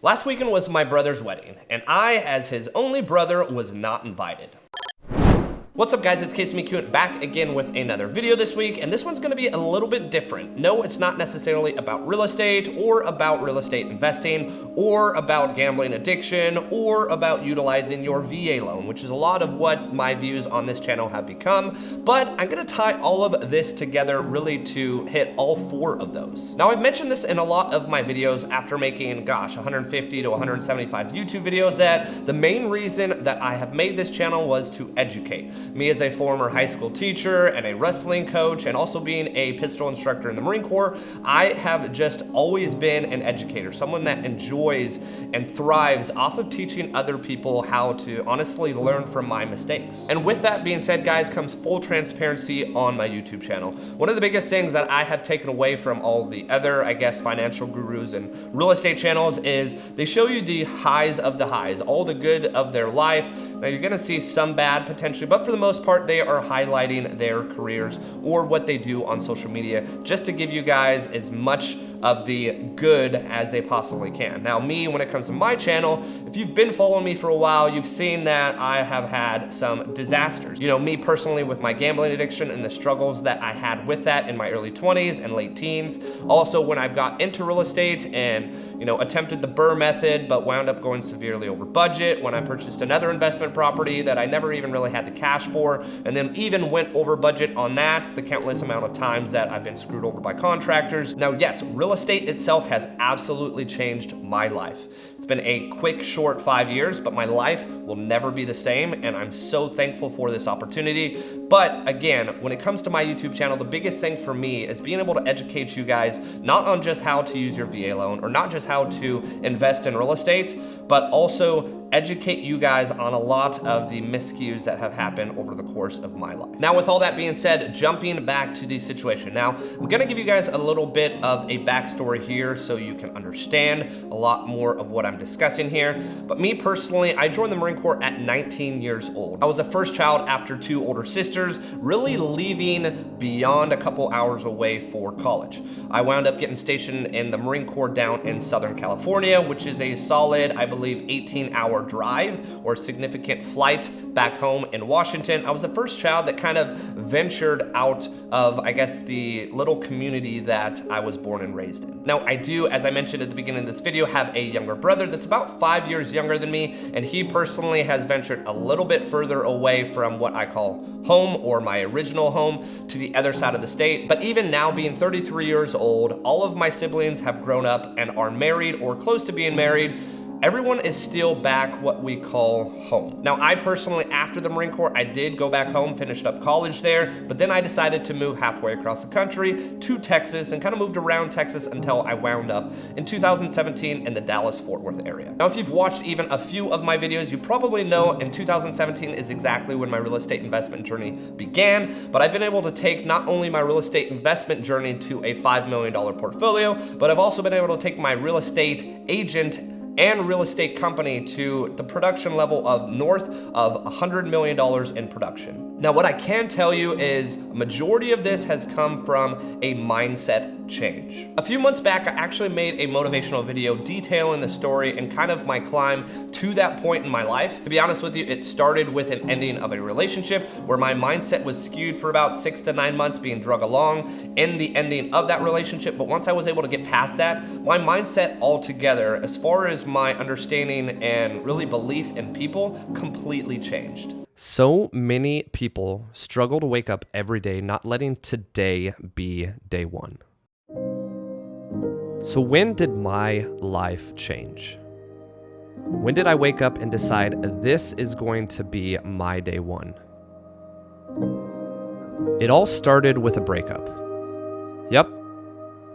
Last weekend was my brother's wedding, and I, as his only brother, was not invited. What's up guys, it's McKeown back again with another video this week, and this one's gonna be a little bit different. No, it's not necessarily about real estate or about real estate investing or about gambling addiction or about utilizing your VA loan, which is a lot of what my views on this channel have become, but I'm gonna tie all of this together really to hit all four of those. Now I've mentioned this in a lot of my videos after making, 150 to 175 YouTube videos, that the main reason that I have made this channel was to educate. Me as a former high school teacher and a wrestling coach and also being a pistol instructor in the Marine Corps, I have just always been an educator, someone that enjoys and thrives off of teaching other people how to honestly learn from my mistakes. And with that being said, guys, comes full transparency on my YouTube channel. One of the biggest things that I have taken away from all the other, financial gurus and real estate channels is they show you the highs of the highs, all the good of their life. Now you're gonna see some bad potentially, but for the most part, they are highlighting their careers or what they do on social media just to give you guys as much of the good as they possibly can. Now me, when it comes to my channel, if you've been following me for a while, you've seen that I have had some disasters. You know, me personally with my gambling addiction and the struggles that I had with that in my early 20s and late teens. Also when I got into real estate and, attempted the Burr method, but wound up going severely over budget when I purchased another investment property that I never even really had the cash for, and then even went over budget on that, the countless amount of times that I've been screwed over by contractors. Now, yes, real estate itself has absolutely changed my life. It's been a quick, short 5 years, but my life will never be the same, and I'm so thankful for this opportunity. But again, when it comes to my YouTube channel, the biggest thing for me is being able to educate you guys, not on just how to use your VA loan or not just how to invest in real estate, but also educate you guys on a lot of the miscues that have happened over the course of my life. Now, with all that being said, jumping back to the situation. Now, I'm gonna give you guys a little bit of a backstory here so you can understand a lot more of what I'm discussing here. But me personally, I joined the Marine Corps at 19 years old. I was the first child after two older sisters, really leaving beyond a couple hours away for college. I wound up getting stationed in the Marine Corps down in Southern California, which is a solid, I believe, 18-hour drive or significant flight back home in Washington. I was the first child that kind of ventured out of, the little community that I was born and raised in. Now, I do, as I mentioned at the beginning of this video, have a younger brother that's about 5 years younger than me, and he personally has ventured a little bit further away from what I call home or my original home to the other side of the state. But even now, being 33 years old, all of my siblings have grown up and are married or close to being married. Everyone is still back what we call home. Now, I personally, after the Marine Corps, I did go back home, finished up college there, but then I decided to move halfway across the country to Texas and kind of moved around Texas until I wound up in 2017 in the Dallas-Fort Worth area. Now, if you've watched even a few of my videos, you probably know in 2017 is exactly when my real estate investment journey began, but I've been able to take not only my real estate investment journey to a $5 million portfolio, but I've also been able to take my real estate agent and real estate company to the production level of north of $100 million in production. Now, what I can tell you is a majority of this has come from a mindset change. A few months back, I actually made a motivational video detailing the story and kind of my climb to that point in my life. To be honest with you, it started with an ending of a relationship where my mindset was skewed for about 6 to 9 months, being drug along in the ending of that relationship. But once I was able to get past that, my mindset altogether, as far as my understanding and really belief in people, completely changed. So many people struggle to wake up every day not letting today be day one. So when did my life change? When did I wake up and decide this is going to be my day one? It all started with a breakup. Yep,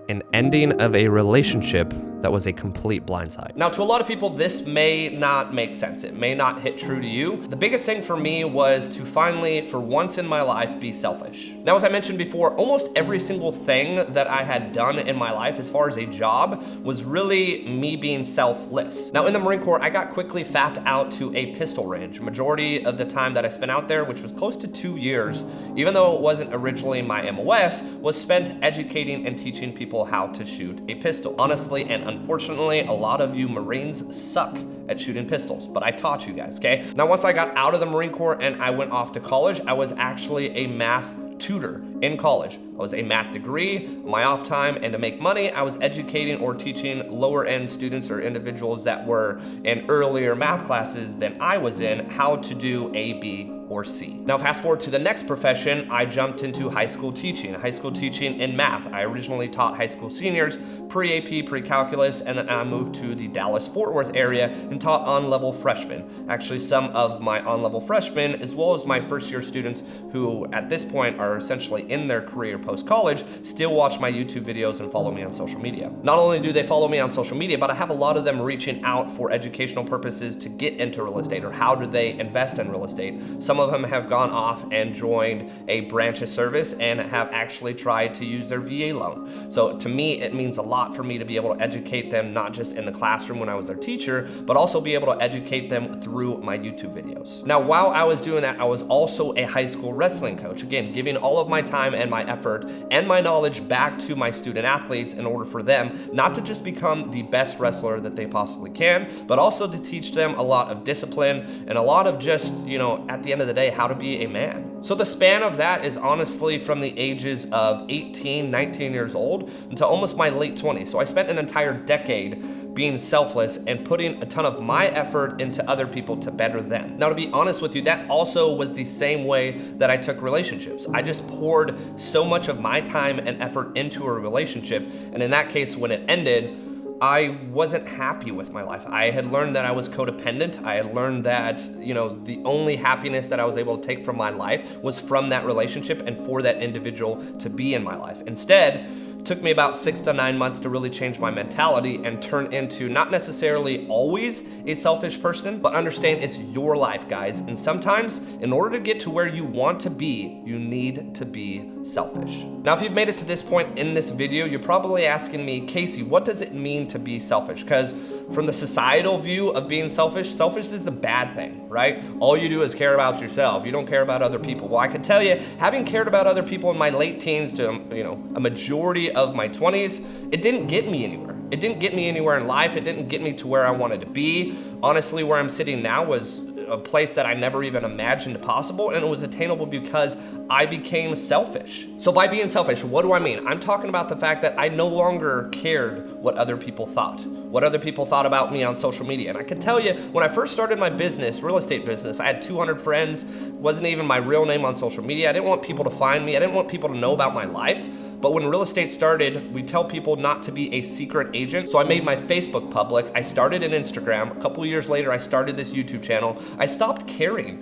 an ending of a relationship that was a complete blindside. Now, to a lot of people, this may not make sense. It may not hit true to you. The biggest thing for me was to finally, for once in my life, be selfish. Now, as I mentioned before, almost every single thing that I had done in my life as far as a job was really me being selfless. Now, in the Marine Corps, I got quickly fapped out to a pistol range. Majority of the time that I spent out there, which was close to 2 years, even though it wasn't originally my MOS, was spent educating and teaching people people how to shoot a pistol. Honestly and unfortunately, a lot of you Marines suck at shooting pistols, but I taught you guys, okay? Now, once I got out of the Marine Corps and I went off to college, I was actually a math tutor in college. I was a math degree, my off time, and to make money, I was educating or teaching lower end students or individuals that were in earlier math classes than I was in how to do A, B, or C. Now, fast forward to the next profession, I jumped into high school teaching in math. I originally taught high school seniors, pre-AP, pre-calculus, and then I moved to the Dallas-Fort Worth area and taught on-level freshmen. Actually, some of my on-level freshmen, as well as my first-year students who at this point are essentially in their career post-college, still watch my YouTube videos and follow me on social media. Not only do they follow me on social media, but I have a lot of them reaching out for educational purposes to get into real estate or how do they invest in real estate. Some of them have gone off and joined a branch of service and have actually tried to use their VA loan. So to me, it means a lot for me to be able to educate them, not just in the classroom when I was their teacher, but also be able to educate them through my YouTube videos. Now, while I was doing that, I was also a high school wrestling coach. Again, giving all of my time and my effort and my knowledge back to my student athletes in order for them not to just become the best wrestler that they possibly can, but also to teach them a lot of discipline and a lot of just, at the end of the day, how to be a man. So the span of that is honestly from the ages of 18, 19 years old until almost my late 20s. So I spent an entire decade being selfless and putting a ton of my effort into other people to better them. Now, to be honest with you, that also was the same way that I took relationships. I just poured so much of my time and effort into a relationship, and in that case, when it ended, I wasn't happy with my life. I had learned that I was codependent. I had learned that, the only happiness that I was able to take from my life was from that relationship and for that individual to be in my life. Instead, it took me about 6 to 9 months to really change my mentality and turn into not necessarily always a selfish person, but understand it's your life, guys. And sometimes, in order to get to where you want to be, you need to be selfish. Now, if you've made it to this point in this video, you're probably asking me, Casey, what does it mean to be selfish? Because from the societal view of being selfish is a bad thing, right? All you do is care about yourself. You don't care about other people. Well, I can tell you, having cared about other people in my late teens to, a majority of my 20s, it didn't get me anywhere. It didn't get me anywhere in life. It didn't get me to where I wanted to be. Honestly, where I'm sitting now was a place that I never even imagined possible, and it was attainable because I became selfish. So by being selfish, what do I mean? I'm talking about the fact that I no longer cared what other people thought about me on social media. And I can tell you, when I first started my business, real estate business, I had 200 friends, wasn't even my real name on social media. I didn't want people to find me. I didn't want people to know about my life. But when real estate started, we tell people not to be a secret agent. So I made my Facebook public. I started an Instagram. A couple of years later, I started this YouTube channel. I stopped caring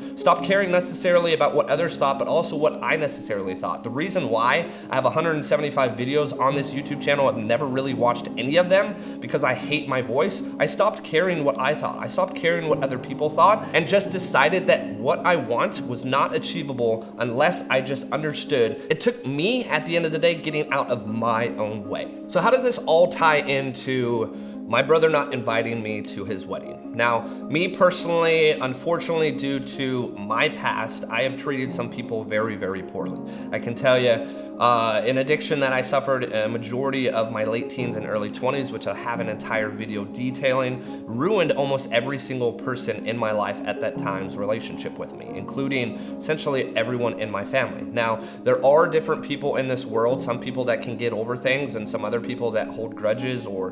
necessarily about what others thought, but also what I necessarily thought. The reason why I have 175 videos on this YouTube channel, I've never really watched any of them because I hate my voice. I stopped caring what I thought. I stopped caring what other people thought and just decided that what I want was not achievable unless I just understood. It took me, at the end of the day, getting out of my own way. So how does this all tie into my brother not inviting me to his wedding? Now, me personally, unfortunately, due to my past, I have treated some people very, very poorly. I can tell you, an addiction that I suffered a majority of my late teens and early 20s, which I have an entire video detailing, ruined almost every single person in my life at that time's relationship with me, including essentially everyone in my family. Now, there are different people in this world, some people that can get over things and some other people that hold grudges or,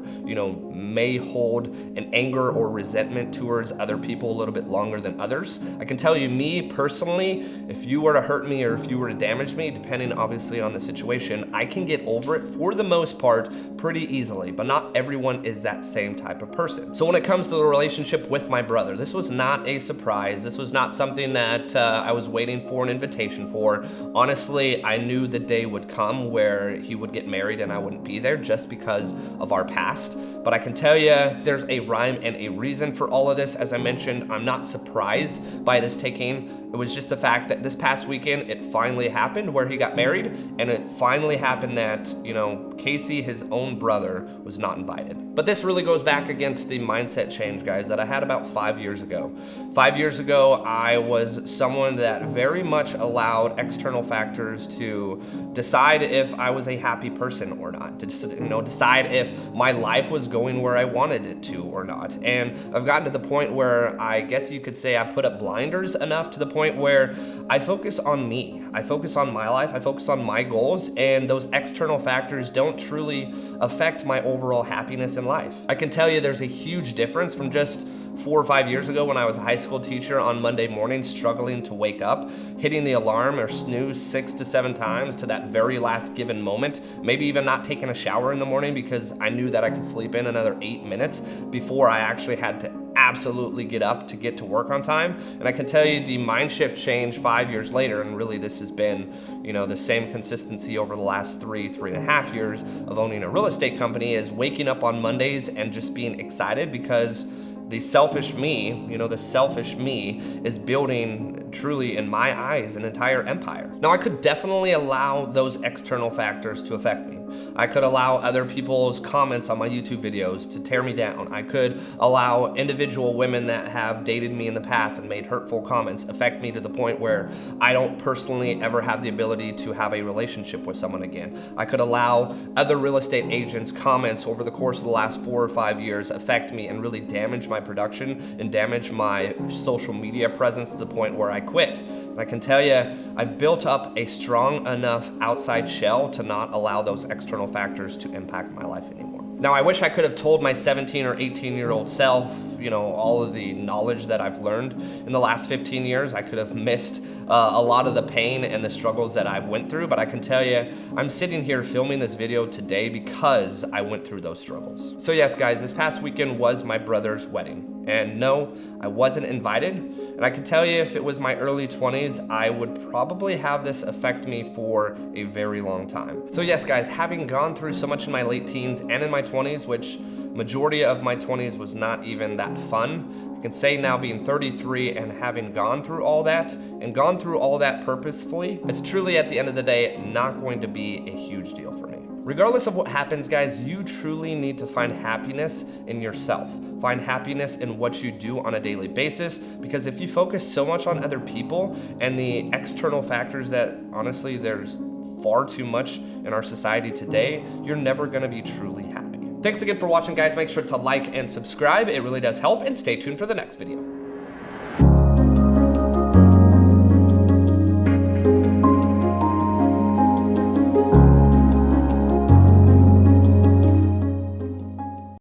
may hold an anger or resentment towards other people a little bit longer than others. I can tell you, me personally, if you were to hurt me or if you were to damage me, depending obviously on the situation, I can get over it for the most part pretty easily, but not everyone is that same type of person. So when it comes to the relationship with my brother, this was not a surprise. This was not something that I was waiting for an invitation for. Honestly, I knew the day would come where he would get married and I wouldn't be there just because of our past. But I can tell you there's a rhyme and a reason for all of this. As I mentioned, I'm not surprised by this taking. It was just the fact that this past weekend, it finally happened where he got married, and it finally happened that, you know, Casey, his own brother, was not invited. But this really goes back again to the mindset change, guys, that I had about 5 years ago. 5 years ago, I was someone that very much allowed external factors to decide if I was a happy person or not, to decide if my life was going where I wanted it to or not. And I've gotten to the point where I guess you could say I put up blinders enough to the point where I focus on me. I focus on my life, I focus on my goals, and those external factors don't truly affect my overall happiness in life. I can tell you there's a huge difference from just 4 or 5 years ago when I was a high school teacher on Monday morning, struggling to wake up, hitting the alarm or snooze 6 to 7 times to that very last given moment, maybe even not taking a shower in the morning because I knew that I could sleep in another 8 minutes before I actually had to absolutely get up to get to work on time. And I can tell you the mind shift changed 5 years later, and really this has been, you know, the same consistency over the last 3.5 years of owning a real estate company, is waking up on Mondays and just being excited because the selfish me, you know, the selfish me is building truly, in my eyes, an entire empire. Now, I could definitely allow those external factors to affect me. I could allow other people's comments on my YouTube videos to tear me down. I could allow individual women that have dated me in the past and made hurtful comments affect me to the point where I don't personally ever have the ability to have a relationship with someone again. I could allow other real estate agents' comments over the course of the last 4 or 5 years affect me and really damage my production and damage my social media presence to the point where I quit. And I can tell you, I've built up a strong enough outside shell to not allow those external factors to impact my life anymore. Now, I wish I could have told my 17 or 18-year-old self, you know, all of the knowledge that I've learned in the last 15 years. I could have missed a lot of the pain and the struggles that I've went through, but I can tell you, I'm sitting here filming this video today because I went through those struggles. So yes, guys, this past weekend was my brother's wedding. And no, I wasn't invited. And I can tell you, if it was my early 20s, I would probably have this affect me for a very long time. So yes, guys, having gone through so much in my late teens and in my 20s, which majority of my 20s was not even that fun, I can say now, being 33 and having gone through all that and gone through all that purposefully, it's truly at the end of the day not going to be a huge deal for me. Regardless of what happens, guys, you truly need to find happiness in yourself. Find happiness in what you do on a daily basis, because if you focus so much on other people and the external factors that honestly there's far too much in our society today, you're never gonna be truly happy. Thanks again for watching, guys. Make sure to like and subscribe. It really does help, and stay tuned for the next video.